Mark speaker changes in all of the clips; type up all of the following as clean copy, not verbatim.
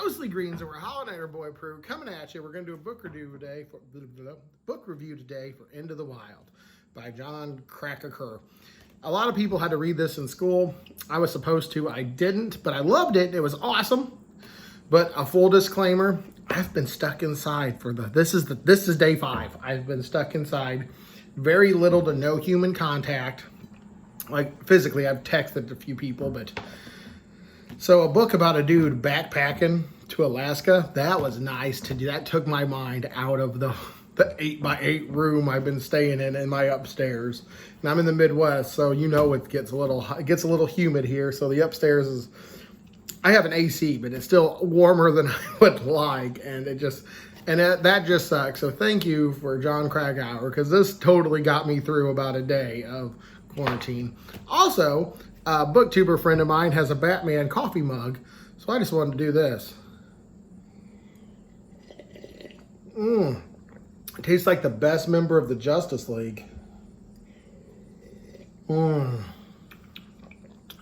Speaker 1: Ghostly Greens, and we're Hollow Knight, boy Prue, coming at you. We're going to do a book review today for Into the Wild by Jon Krakauer. A lot of people had to read this in school. I was supposed to. I didn't, but I loved it. It was awesome. But a full disclaimer, I've been stuck inside for this is day 5. I've been stuck inside. Very little to no human contact. Like physically, I've texted a few people, but so a book about a dude backpacking to Alaska, that was nice to do. That took my mind out of the 8x8 room I've been staying in my upstairs. And I'm in the Midwest, so you know it gets a little humid here. So the upstairs is, I have an AC, but it's still warmer than I would like, and that just sucks. So thank you for Jon Krakauer, because this totally got me through about a day of quarantine. Also, a booktuber friend of mine has a Batman coffee mug, so I just wanted to do this. It tastes like the best member of the Justice League.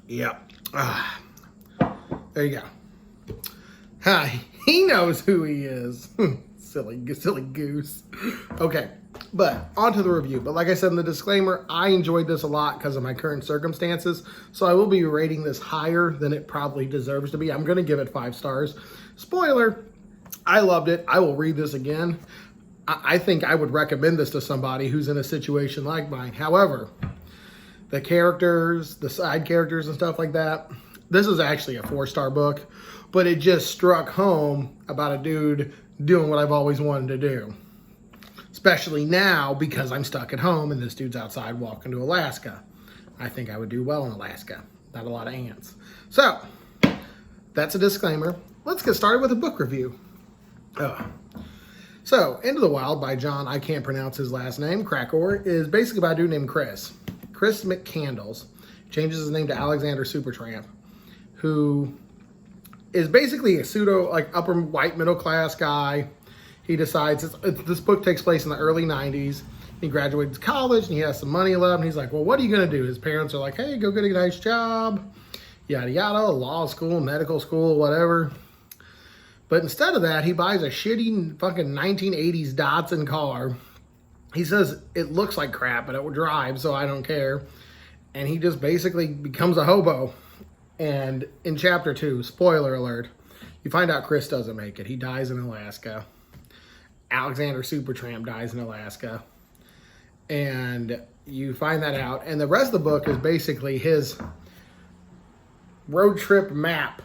Speaker 1: Yep. There you go. Hi. He knows who he is. Silly goose. Okay. But on to the review. But like I said in the disclaimer, I enjoyed this a lot because of my current circumstances. So I will be rating this higher than it probably deserves to be. I'm going to give it 5 stars. Spoiler, I loved it. I will read this again. I think I would recommend this to somebody who's in a situation like mine. However, the characters, the side characters and stuff like that, this is actually a 4-star book. But it just struck home about a dude doing what I've always wanted to do. Especially now because I'm stuck at home and this dude's outside walking to Alaska. I think I would do well in Alaska. Not a lot of ants. So, that's a disclaimer. Let's get started with a book review. So, Into the Wild by Jon, I can't pronounce his last name, Krakauer, is basically about a dude named Chris. Chris McCandles. Changes his name to Alexander Supertramp, who is basically a pseudo, upper white middle class guy. He decides, this book takes place in the early 90s. He graduates college and he has some money left. And he's like, well, what are you going to do? His parents are like, hey, go get a nice job, yada, yada, law school, medical school, whatever. But instead of that, he buys a shitty fucking 1980s Datsun car. He says it looks like crap, but it will drive, so I don't care. And he just basically becomes a hobo. And in chapter 2, spoiler alert, you find out Chris doesn't make it. He dies in Alaska. Alexander Supertramp dies in Alaska. And you find that out. And the rest of the book is basically his road trip map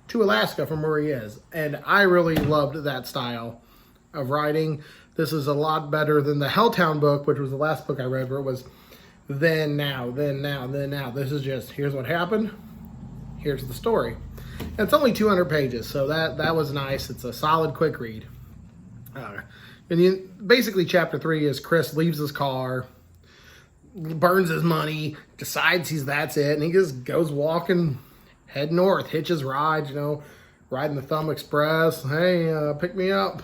Speaker 1: to Alaska from where he is. And I really loved that style of writing. This is a lot better than the Helltown book, which was the last book I read, where it was then, now, then, now, then, now. This is just, here's what happened. Here's the story. And it's only 200 pages, so that was nice. It's a solid, quick read. Basically, chapter 3 is Chris leaves his car, burns his money, decides that's it, and he just goes walking, head north, hitches rides, riding the Thumb Express. Hey, pick me up.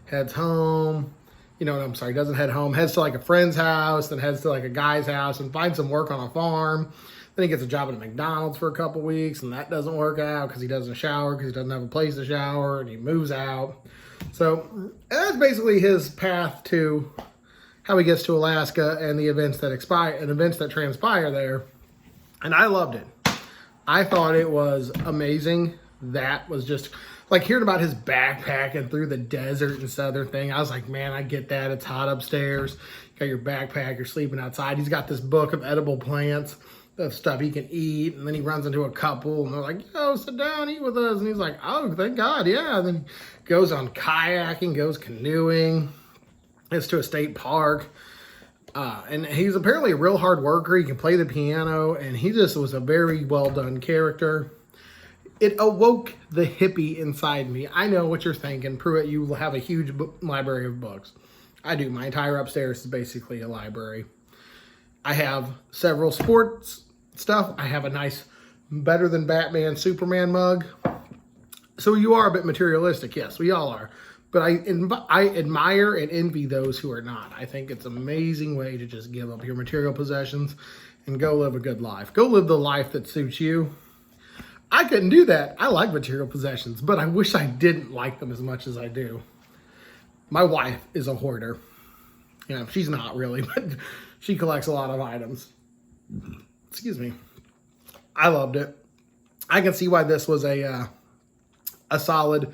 Speaker 1: Heads home. Doesn't head home. Heads to a friend's house, then heads to a guy's house and finds some work on a farm. Then he gets a job at a McDonald's for a couple weeks, and that doesn't work out because he doesn't shower, because he doesn't have a place to shower, and he moves out. So that's basically his path to how he gets to Alaska and the events that transpire there. And I loved it. I thought it was amazing. That was just hearing about his backpacking through the desert and southern thing. I was like, man, I get that. It's hot upstairs. You got your backpack. You're sleeping outside. He's got this book of edible plants, of stuff he can eat. And then he runs into a couple and they're like, yo, sit down, eat with us. And he's like, oh, thank God. Yeah. And then he goes on kayaking, goes canoeing, gets to a state park. And he's apparently a real hard worker. He can play the piano, and he just was a very well done character. It awoke the hippie inside me. I know what you're thinking, Pruitt. You will have a huge library of books. I do. My entire upstairs is basically a library. I have several sports stuff. I have a nice, better than Batman Superman mug. So you are a bit materialistic. Yes, we all are. But I admire and envy those who are not. I think it's an amazing way to just give up your material possessions and go live a good life. Go live the life that suits you. I couldn't do that. I like material possessions, but I wish I didn't like them as much as I do. My wife is a hoarder. You know, she's not really, but she collects a lot of items. Excuse me. I loved it. I can see why this was a solid,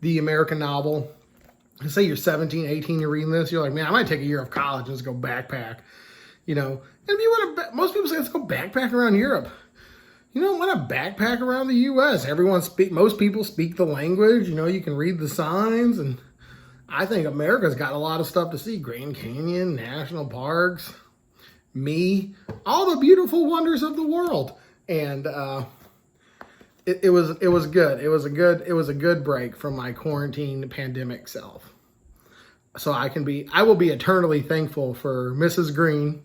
Speaker 1: the American novel. Say you're 17, 18, you're reading this, you're like, man, I might take a year of college and just go backpack. You know, and if you want to, most people say, let's go backpack around Europe. You don't want to backpack around the U.S. Most people speak the language. You know, you can read the signs, and I think America's got a lot of stuff to see. Grand Canyon, national parks, all the beautiful wonders of the world. And it was good. It was a good break from my quarantine pandemic self. So I will be eternally thankful for Mrs. Green.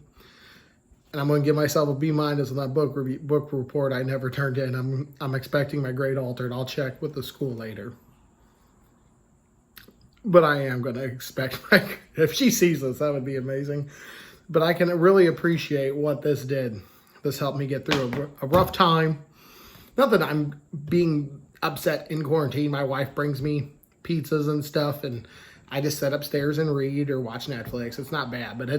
Speaker 1: And I'm going to give myself a B- on that book report I never turned in. I'm expecting my grade altered. I'll check with the school later. But I am going to expect, if she sees this, that would be amazing. But I can really appreciate what this did. This helped me get through a rough time. Not that I'm being upset in quarantine. My wife brings me pizzas and stuff, and I just sit upstairs and read or watch Netflix. It's not bad, but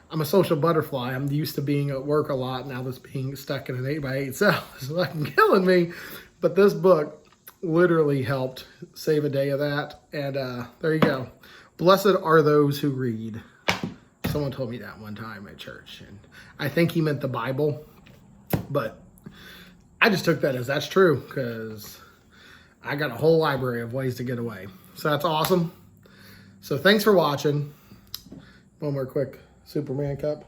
Speaker 1: I'm a social butterfly. I'm used to being at work a lot. Now this being stuck in an 8x8 cell is like killing me. But this book literally helped save a day of that. And there you go. Blessed are those who read. Someone told me that one time at church. And I think he meant the Bible. But I just took that as that's true, because I got a whole library of ways to get away. So that's awesome. So thanks for watching. One more quick Superman cup.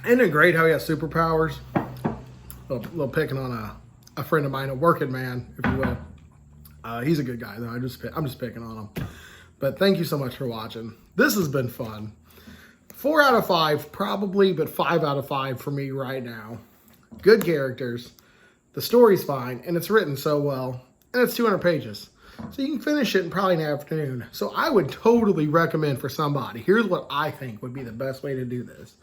Speaker 1: Isn't it great how he has superpowers? A little picking on a friend of mine, a working man, if you will. He's a good guy, though. I'm just picking on him. But thank you so much for watching. This has been fun. 4 out of 5, probably, but 5 out of 5 for me right now. Good characters. The story's fine, and it's written so well. And it's 200 pages. So you can finish it in probably an afternoon. So I would totally recommend for somebody. Here's what I think would be the best way to do this.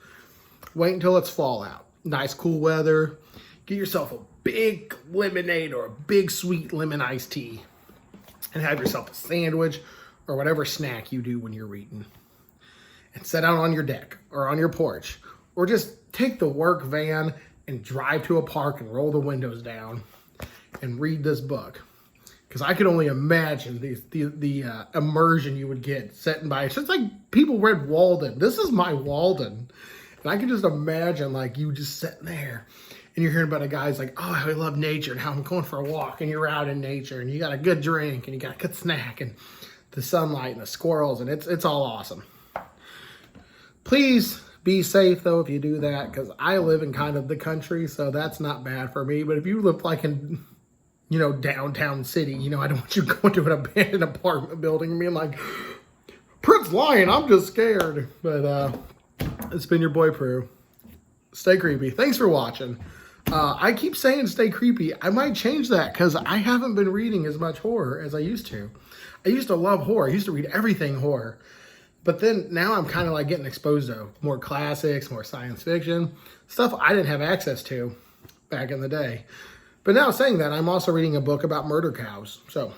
Speaker 1: Wait until it's fall out. Nice cool weather. Get yourself a big lemonade or a big sweet lemon iced tea. And have yourself a sandwich or whatever snack you do when you're reading. And sit out on your deck or on your porch. Or just take the work van and drive to a park and roll the windows down and read this book. Because I could only imagine the immersion you would get sitting by. It's just like people read Walden. This is my Walden. And I can just imagine like you just sitting there and you're hearing about a guy's like, oh, I love nature and how I'm going for a walk, and you're out in nature and you got a good drink and you got a good snack and the sunlight and the squirrels, and it's all awesome. Please be safe though if you do that, because I live in kind of the country, so that's not bad for me. But if you live like in, you know, downtown city, you know, I don't want you going to an abandoned apartment building and being like, Prince Lion, I'm just scared. But it's been your boy Prue. Stay creepy. Thanks for watching. I keep saying stay creepy. I might change that because I haven't been reading as much horror as I used to. I used to love horror. I used to read everything horror. But then now I'm kind of like getting exposed to more classics, more science fiction, stuff I didn't have access to back in the day. But now saying that, I'm also reading a book about murder cows. So